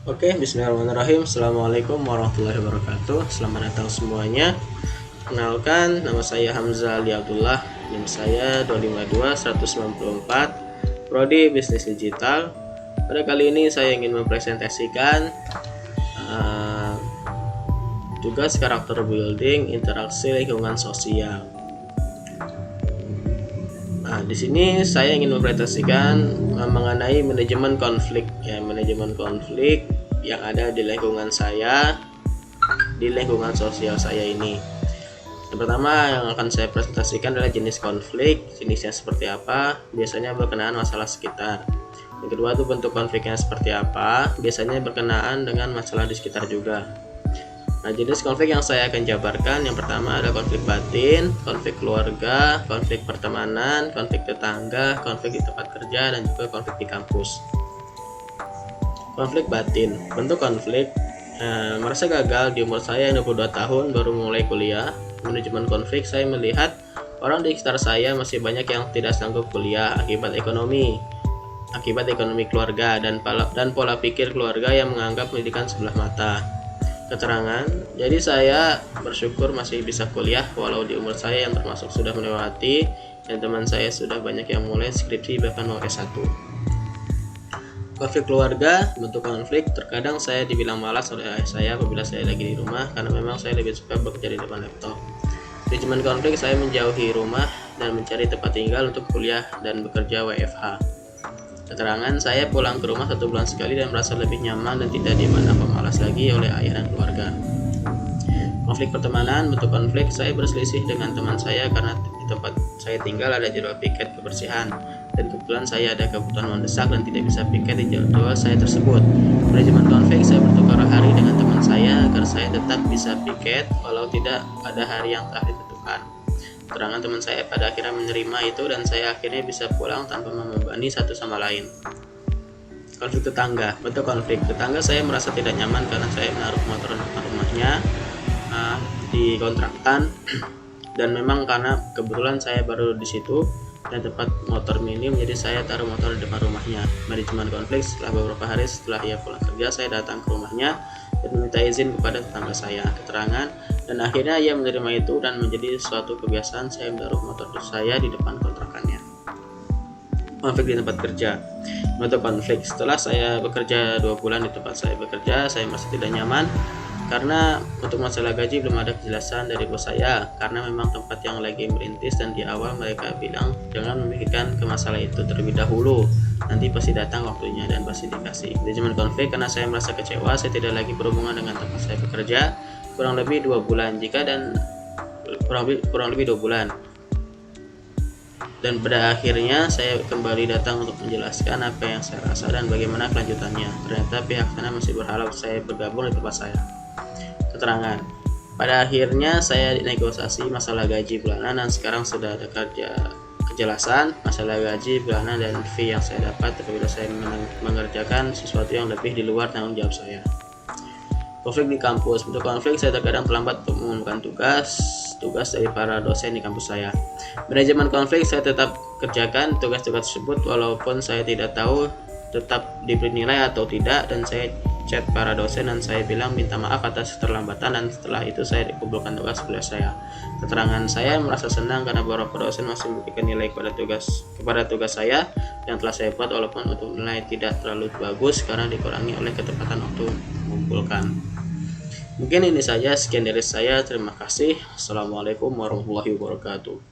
Oke, bismillahirrahmanirrahim. Assalamualaikum warahmatullahi wabarakatuh. Selamat datang semuanya. Kenalkan, nama saya Hamzah Ali Abdullah. NIM saya 252194, Prodi Bisnis Digital. Pada kali ini saya ingin mempresentasikan tugas karakter building interaksi lingkungan sosial. Nah, di sini saya ingin mempresentasikan mengenai manajemen konflik, manajemen konflik yang ada di lingkungan saya, di lingkungan sosial saya ini. Yang pertama yang akan saya presentasikan adalah jenis konflik, jenisnya seperti apa, biasanya berkenaan masalah sekitar. Yang kedua itu bentuk konfliknya seperti apa, biasanya berkenaan dengan masalah di sekitar juga. Nah, jenis konflik yang saya akan jabarkan yang pertama ada konflik batin, konflik keluarga, konflik pertemanan, konflik tetangga, konflik di tempat kerja, dan juga konflik di kampus. Konflik batin, bentuk konflik merasa gagal di umur saya yang 22 tahun baru mulai kuliah. Manajemen konflik, saya melihat orang di sekitar saya masih banyak yang tidak sanggup kuliah akibat ekonomi keluarga dan pola pikir keluarga yang menganggap pendidikan sebelah mata. Keterangan, jadi saya bersyukur masih bisa kuliah walau di umur saya yang termasuk sudah melewati, dan teman saya sudah banyak yang mulai skripsi bahkan mau S1. Konflik keluarga, bentuk konflik terkadang saya dibilang malas oleh ayah saya apabila saya lagi di rumah karena memang saya lebih suka bekerja di depan laptop. Manajemen konflik, saya menjauhi rumah dan mencari tempat tinggal untuk kuliah dan bekerja WFH. Keterangan, saya pulang ke rumah 1 bulan sekali dan merasa lebih nyaman dan tidak dimana pemalas lagi oleh ayah dan keluarga. Konflik pertemanan, bentuk konflik, saya berselisih dengan teman saya karena di tempat saya tinggal ada jadwal piket kebersihan dan kebetulan saya ada kebutuhan mendesak dan tidak bisa piket di jadwal saya tersebut. Manajemen konflik, saya bertukar hari dengan teman saya agar saya tetap bisa piket walau tidak pada hari yang telah ditentukan. Keterangan, teman saya pada akhirnya menerima itu dan saya akhirnya bisa pulang tanpa membebani satu sama lain. Konflik tetangga, bentuk konflik tetangga, saya merasa tidak nyaman karena saya menaruh motor di depan rumahnya di kontrakan dan memang karena kebetulan saya baru di situ dan tempat motor minim, jadi saya taruh motor di depan rumahnya. Manajemen konflik, setelah beberapa hari setelah ia pulang kerja, saya datang ke rumahnya dan meminta izin kepada tetangga saya. Keterangan, dan akhirnya ia menerima itu dan menjadi suatu kebiasaan saya menaruh motor saya di depan kontrakannya. Konflik di tempat kerja, bentuk konflik, setelah saya bekerja 2 bulan di tempat saya bekerja, saya masih tidak nyaman karena untuk masalah gaji belum ada kejelasan dari bos saya, karena memang tempat yang lagi merintis dan di awal mereka bilang jangan memikirkan ke masalah itu terlebih dahulu, nanti pasti datang waktunya dan pasti dikasih. Manajemen konflik, karena saya merasa kecewa saya tidak lagi berhubungan dengan tempat saya bekerja kurang lebih 2 bulan kurang lebih 2 bulan, dan pada akhirnya saya kembali datang untuk menjelaskan apa yang saya rasa dan bagaimana kelanjutannya. Ternyata pihak sana masih berharap saya bergabung di tempat saya. Keterangan, pada akhirnya saya negosiasi masalah gaji bulanan dan sekarang sudah ada kejelasan masalah gaji bulanan dan fee yang saya dapat apabila saya mengerjakan sesuatu yang lebih di luar tanggung jawab saya. Konflik di kampus, bentuk konflik, saya terkadang terlambat untuk mengumumkan tugas dari para dosen di kampus saya. Manajemen konflik, saya tetap kerjakan tugas-tugas tersebut walaupun saya tidak tahu tetap diberi nilai atau tidak, dan saya chat para dosen dan saya bilang minta maaf atas keterlambatan, dan setelah itu saya dikumpulkan tugas kuliah saya. Keterangan, saya merasa senang karena beberapa dosen masih memberikan nilai kepada tugas saya yang telah saya buat walaupun untuk nilai tidak terlalu bagus karena dikurangi oleh ketepatan waktu mengumpulkan. Mungkin ini saja, sekian dari saya, terima kasih. Assalamualaikum warahmatullahi wabarakatuh.